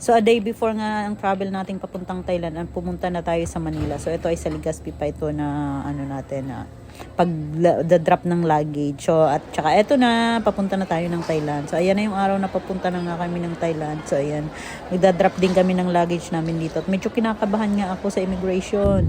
So a day before nga ang travel nating papuntang Thailand, pumunta na tayo sa Manila. So ito ay sa Legazpi pa ito na ano natin na pag-drop ng luggage. So at saka ito na, papunta na tayo ng Thailand. So ayan na yung araw na papunta na nga kami ng Thailand. So ayan, magda-drop din kami ng luggage namin dito. At medyo kinakabahan nga ako sa immigration.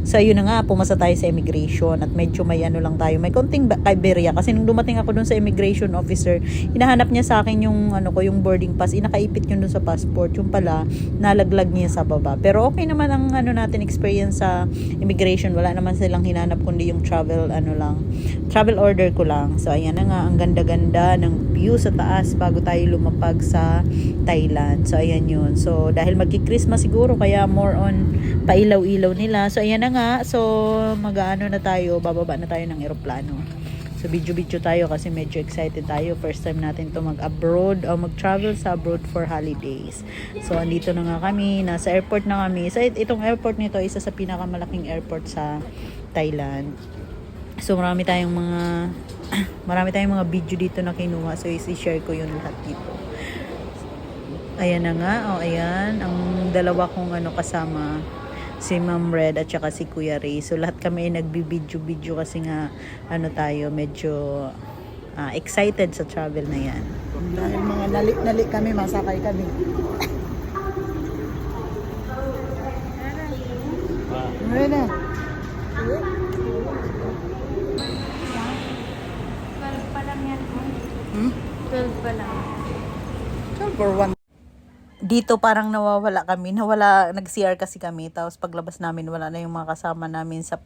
So ayun na nga, pumasa tayo sa immigration at medyo may ano lang tayo, may konting kaiberya kasi nung dumating ako dun sa immigration officer, hinahanap niya sa akin yung ano ko, yung boarding pass, inakaipit yun dun sa passport, yung pala nalaglag niya sa baba. Pero okay naman ang ano natin experience sa immigration, wala naman silang hinanap kundi yung travel order ko lang. So ayan na nga, ang ganda-ganda ng view sa taas bago tayo lumapag sa Thailand. So ayan yun. So dahil magki-Christmas siguro kaya more on pailaw-ilaw nila. So ayan na nga. So mag-aano na tayo, bababa na tayo ng eroplano. So video-video tayo kasi medyo excited tayo. First time natin to mag-abroad o mag-travel sa abroad for holidays. So andito na nga kami, nasa airport na kami. So itong airport nito, isa sa pinakamalaking airport sa Thailand. So marami tayong mga video dito na kinuha. So i-share ko yun lahat dito. Ayan na nga. O ayan, ang dalawa kong kasama, si Ma'am Red at saka si Kuya Ray. So lahat kami ay nagbibidyo-video kasi nga tayo medyo excited sa travel na yan. Dahil mga nalik-nalik kami, masakay kami. Ano na? 12 pa lang yan. 12 pa lang. 12 or 1? Dito parang nawawala kami, nag-CR kasi kami, tapos paglabas namin wala na yung mga kasama namin sa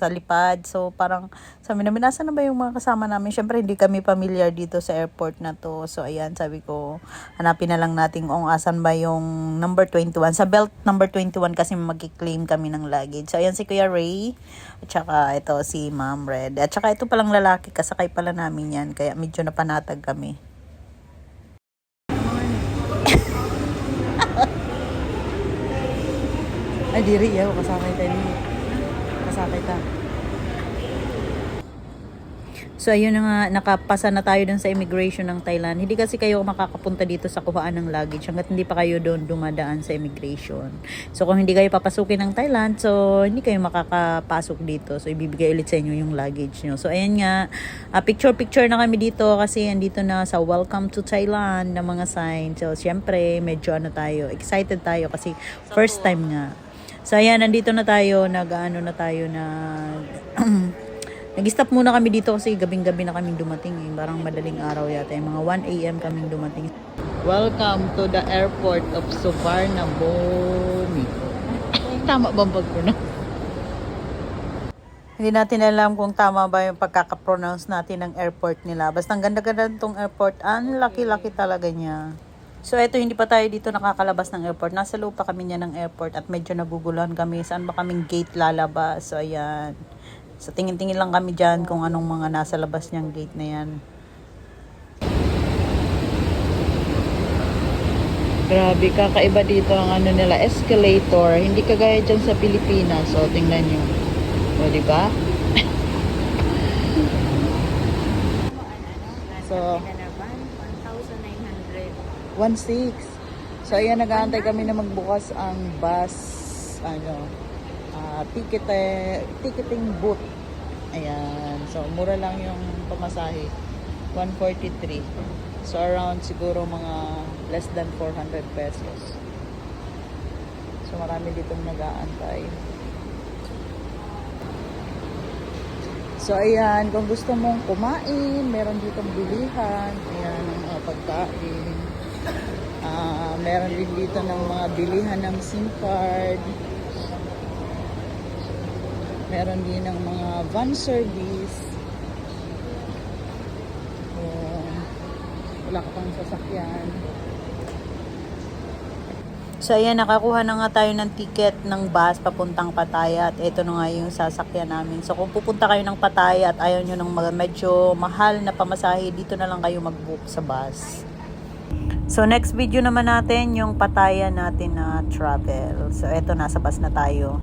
lipad. So parang sabi namin, nasa na ba yung mga kasama namin? Syempre hindi kami familiar dito sa airport na to. So ayan, sabi ko, hanapin na lang natin kung asan ba yung number 21. Sa belt number 21 kasi mag-claim kami ng luggage. So ayan si Kuya Ray, at saka ito si Ma'am Red. At saka ito palang lalaki, kasakay pala namin yan, kaya medyo napanatag kami. Ay, diri yaw, kasakay tayo. Kasakay ta. So ayun na nga, nakapasa na tayo dun sa immigration ng Thailand. Hindi kasi kayo makakapunta dito sa kuhaan ng luggage hanggat hindi pa kayo doon dumadaan sa immigration. So kung hindi kayo papasukin ng Thailand, so hindi kayo makakapasok dito. So ibibigay ulit sa inyo yung luggage nyo. So ayan nga, picture-picture na kami dito kasi andito na sa Welcome to Thailand na mga sign. So syempre, medyo excited tayo kasi first time nga. So ayan, nandito na tayo, nag-stop muna kami dito kasi gabing-gabi na kaming dumating Parang madaling araw yata. Mga 1 a.m. kaming dumating. Welcome to the airport of Suvarnabhumi. Tama ba ang pag-pronounce? Hindi natin alam kung tama ba yung pagkaka-pronounce natin ng airport nila. Basta ang ganda-ganda itong airport. Ang laki-laki talaga niya. So eto, hindi pa tayo dito nakakalabas ng airport. Nasa loob pa kami niya ng airport at medyo naguguluhan kami. Saan ba kaming gate lalabas? So ayan. So tingin-tingin lang kami dyan kung anong mga nasa labas niyang gate na yan. Grabe, kakaiba dito ang nila, escalator. Hindi kagaya dyan sa Pilipinas. So tingnan nyo. O, diba? So 1.6. So ayan, nag-aantay kami na magbukas ang bus ticketing booth. Ayan. So mura lang yung pamasahe. 143. So around siguro mga less than 400 pesos. So marami ditong nag-aantay. So ayan, kung gusto mong kumain, meron ditong bilihan. Ayan, ang mga pagkain. Meron din dito ng mga bilihan ng SIM card. Meron din ng mga van service. Wala ka pang sasakyan. So ayan, nakakuha na nga tayo ng ticket ng bus papuntang Pattaya at ito na nga yung sasakyan namin. So kung pupunta kayo ng Pattaya at ayaw nyo ng medyo mahal na pamasahe, dito na lang kayo mag-book sa bus. So next video naman natin yung Pattaya natin na travel. So eto, nasa bus na tayo.